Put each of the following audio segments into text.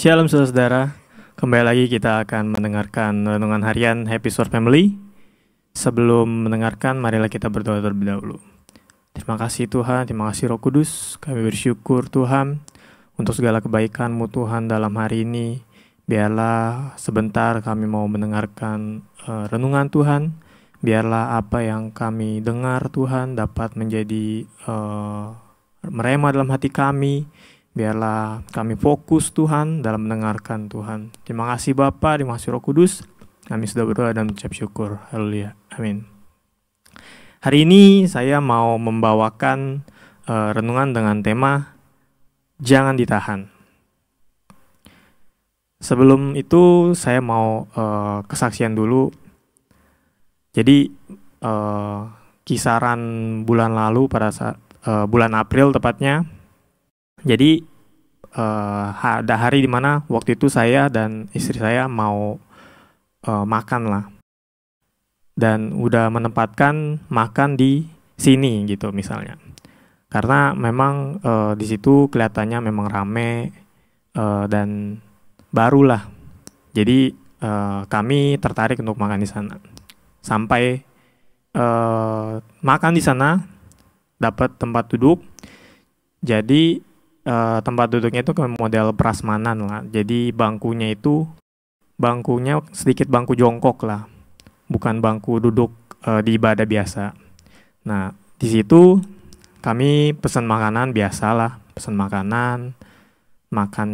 Shalom saudara, kembali lagi kita akan mendengarkan renungan harian Happy Sword Family. Sebelum mendengarkan, marilah kita berdoa terlebih dahulu. Terima kasih Tuhan, terima kasih Roh Kudus. Kami bersyukur Tuhan untuk segala kebaikan-Mu Tuhan dalam hari ini. Biarlah sebentar kami mau mendengarkan renungan Tuhan. Biarlah apa yang kami dengar Tuhan dapat menjadi merema dalam hati kami. Biarlah kami fokus Tuhan dalam mendengarkan Tuhan. Terima kasih Bapa, terima kasih Roh Kudus. Kami sudah berdoa dan mengucap syukur. Haleluya. Amin. Hari ini saya mau membawakan renungan dengan tema Jangan Ditahan. Sebelum itu saya mau kesaksian dulu. Jadi kisaran bulan lalu pada saat bulan April tepatnya. Jadi ada hari dimana waktu itu saya dan istri saya mau makan lah, dan udah menempatkan makan di sini gitu misalnya, karena memang di situ kelihatannya memang rame dan barulah. Jadi kami tertarik untuk makan di sana. Sampai makan di sana, dapat tempat duduk. Jadi tempat duduknya itu model prasmanan lah. Jadi bangkunya sedikit bangku jongkok lah, bukan bangku duduk di ibadah biasa. Nah, di situ kami pesan makanan biasa lah, makan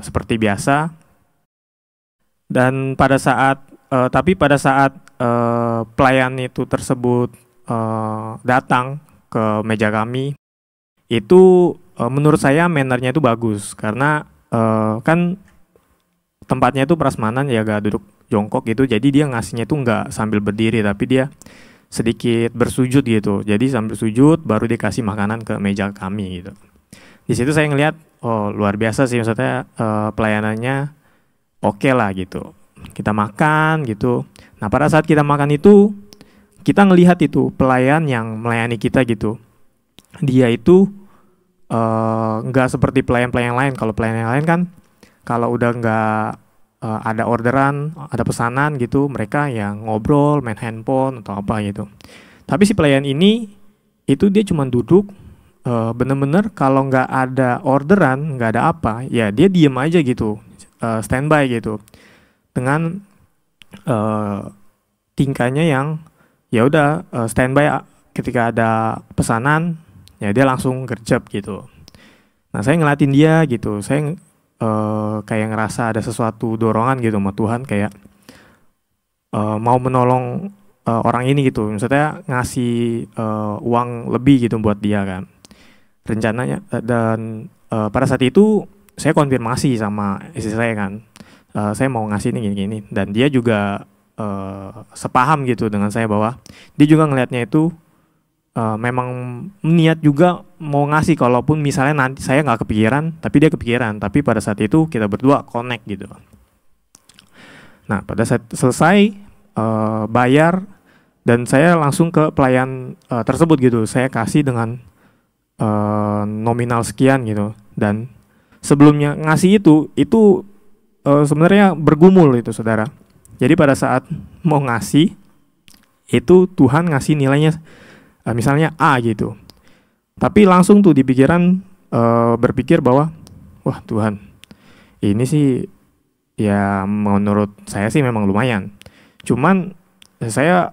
seperti biasa. Dan pada saat pelayan itu tersebut datang ke meja kami, itu menurut saya mannernya itu bagus, karena kan tempatnya itu prasmanan ya, gak duduk jongkok gitu. Jadi dia ngasihnya itu nggak sambil berdiri, tapi dia sedikit bersujud gitu. Jadi sambil sujud baru dikasih makanan ke meja kami gitu. Di situ saya ngelihat, oh luar biasa sih, maksudnya pelayanannya oke lah gitu. Kita makan gitu. Nah pada saat kita makan itu, kita ngelihat itu pelayan yang melayani kita gitu. Dia itu nggak seperti pelayan-pelayan lain. Kalau pelayan yang lain kan, kalau udah nggak ada orderan, ada pesanan gitu, mereka yang ngobrol, main handphone atau apa gitu. Tapi si pelayan ini, itu dia cuma duduk, bener-bener kalau nggak ada orderan, nggak ada apa, ya dia diem aja gitu, standby gitu, dengan tingkahnya yang ya udah standby. Ketika ada pesanan, ya dia langsung gercep gitu. Nah saya ngeliatin dia gitu, saya kayak ngerasa ada sesuatu dorongan gitu sama Tuhan, kayak mau menolong orang ini gitu. Maksudnya ngasih uang lebih gitu buat dia kan rencananya. Dan pada saat itu saya konfirmasi sama istri saya kan, saya mau ngasih ini gini-gini. Dan dia juga sepaham gitu dengan saya, bahwa dia juga ngelihatnya itu memang niat juga mau ngasih, kalaupun misalnya nanti saya nggak kepikiran, tapi dia kepikiran. Tapi pada saat itu kita berdua connect gitu. Nah pada saat selesai bayar, dan saya langsung ke pelayan tersebut gitu. Saya kasih dengan nominal sekian gitu. Dan sebelumnya ngasih itu sebenarnya bergumul itu saudara. Jadi pada saat mau ngasih itu, Tuhan ngasih nilainya misalnya A gitu. Tapi langsung tuh di pikiran berpikir bahwa, wah Tuhan, ini sih ya menurut saya sih memang lumayan. Cuman saya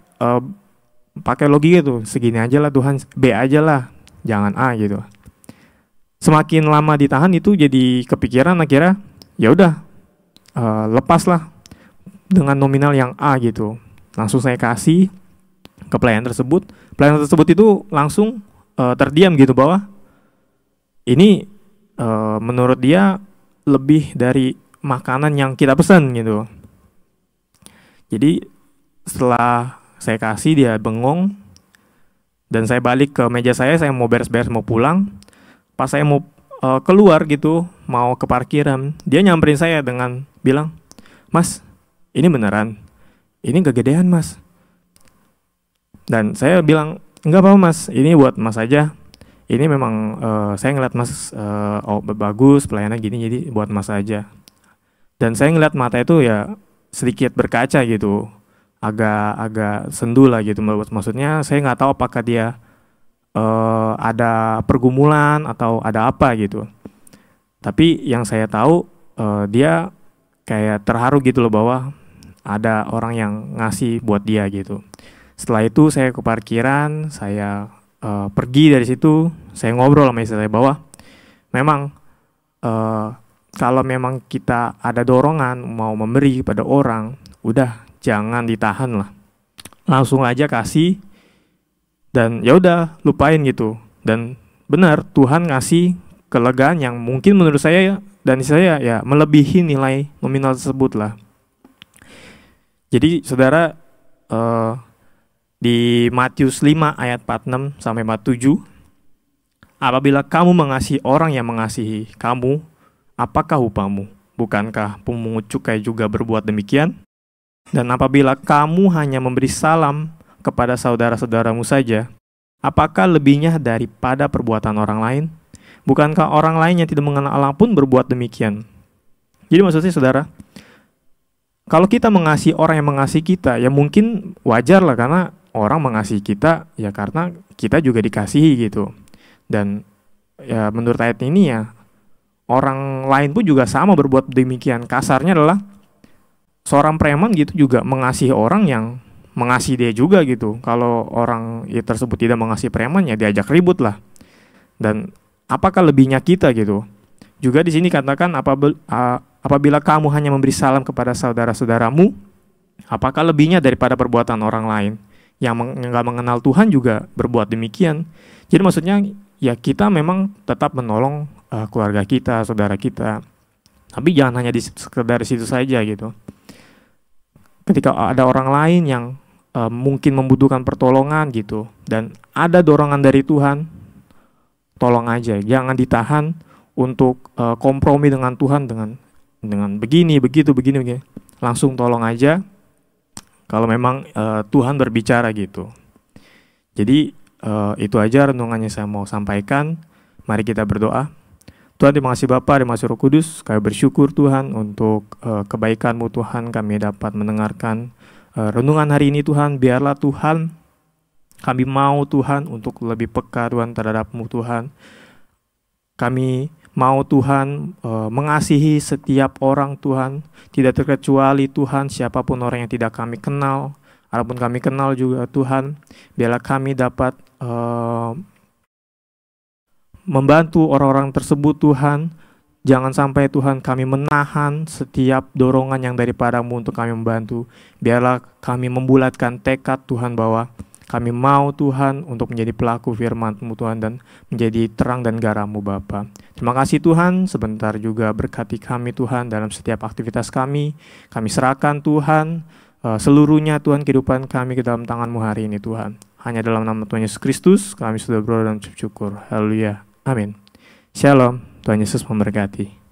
pakai logika tuh, segini aja lah Tuhan, B aja lah, jangan A gitu. Semakin lama ditahan itu jadi kepikiran, akhirnya ya udah lepas lah dengan nominal yang A gitu. Langsung saya kasih ke pelayan tersebut. Pelayan tersebut itu langsung terdiam gitu, bahwa ini menurut dia lebih dari makanan yang kita pesan gitu. Jadi setelah saya kasih, dia bengong, dan saya balik ke meja saya mau beres-beres, mau pulang. Pas saya mau keluar gitu, mau ke parkiran, dia nyamperin saya dengan bilang, "Mas, ini beneran? Ini kegedean Mas." Dan saya bilang, "Enggak apa-apa Mas, ini buat Mas aja. Ini memang saya ngeliat Mas bagus pelayanan gini, jadi buat Mas aja." Dan saya ngeliat mata itu ya sedikit berkaca gitu, agak sendu lah gitu. Maksudnya saya nggak tahu apakah dia ada pergumulan atau ada apa gitu. Tapi yang saya tahu dia kayak terharu gitu loh bahwa ada orang yang ngasih buat dia gitu. Setelah itu saya ke parkiran, saya pergi dari situ, saya ngobrol sama istri saya bahwa memang kalau memang kita ada dorongan mau memberi pada orang, udah jangan ditahan lah, langsung aja kasih dan ya udah lupain gitu. Dan benar Tuhan ngasih kelegaan yang mungkin menurut saya dan saya ya melebihi nilai nominal tersebut lah. Jadi saudara, di Matius 5 ayat 46 sampai 47, apabila kamu mengasihi orang yang mengasihi kamu, apakah upamu? Bukankah pemungut cukai juga berbuat demikian? Dan apabila kamu hanya memberi salam kepada saudara-saudaramu saja, apakah lebihnya daripada perbuatan orang lain? Bukankah orang lain yang tidak mengenal Allah pun berbuat demikian? Jadi maksudnya saudara, kalau kita mengasihi orang yang mengasihi kita, ya mungkin wajar lah karena orang mengasihi kita ya karena kita juga dikasihi gitu. Dan ya menurut ayat ini ya orang lain pun juga sama berbuat demikian. Kasarnya adalah seorang preman gitu juga mengasihi orang yang mengasihi dia juga gitu. Kalau orang ya tersebut tidak mengasihi preman ya diajak ribut lah. Dan apakah lebihnya kita gitu? Juga di sini katakan apabila kamu hanya memberi salam kepada saudara-saudaramu, apakah lebihnya daripada perbuatan orang lain? Yang nggak mengenal Tuhan juga berbuat demikian. Jadi maksudnya ya kita memang tetap menolong keluarga kita, saudara kita. Tapi jangan hanya sekedar situ saja gitu. Ketika ada orang lain yang mungkin membutuhkan pertolongan gitu, dan ada dorongan dari Tuhan, tolong aja. Jangan ditahan untuk kompromi dengan Tuhan dengan begini, begitu, begini. Langsung tolong aja. Kalau memang Tuhan berbicara gitu. Jadi itu aja renungannya saya mau sampaikan. Mari kita berdoa. Tuhan, terima kasih Bapa, terima kasih Roh Kudus. Kami bersyukur Tuhan untuk kebaikan-Mu Tuhan. Kami dapat mendengarkan renungan hari ini Tuhan. Biarlah Tuhan kami mau Tuhan untuk lebih peka Tuhan terhadap-Mu Tuhan. Kami mau Tuhan mengasihi setiap orang Tuhan, tidak terkecuali Tuhan siapapun orang yang tidak kami kenal, ataupun kami kenal juga Tuhan. Biarlah kami dapat membantu orang-orang tersebut Tuhan. Jangan sampai Tuhan kami menahan setiap dorongan yang daripada-Mu untuk kami membantu. Biarlah kami membulatkan tekad Tuhan bahwa kami mau Tuhan untuk menjadi pelaku firman-Mu Tuhan dan menjadi terang dan garam-Mu Bapa. Terima kasih Tuhan, sebentar juga berkati kami Tuhan dalam setiap aktivitas kami. Kami serahkan Tuhan seluruhnya Tuhan kehidupan kami ke dalam tangan-Mu hari ini Tuhan. Hanya dalam nama Tuhan Yesus Kristus kami sudah berdoa dan bersyukur. Haleluya. Amin. Shalom. Tuhan Yesus memberkati.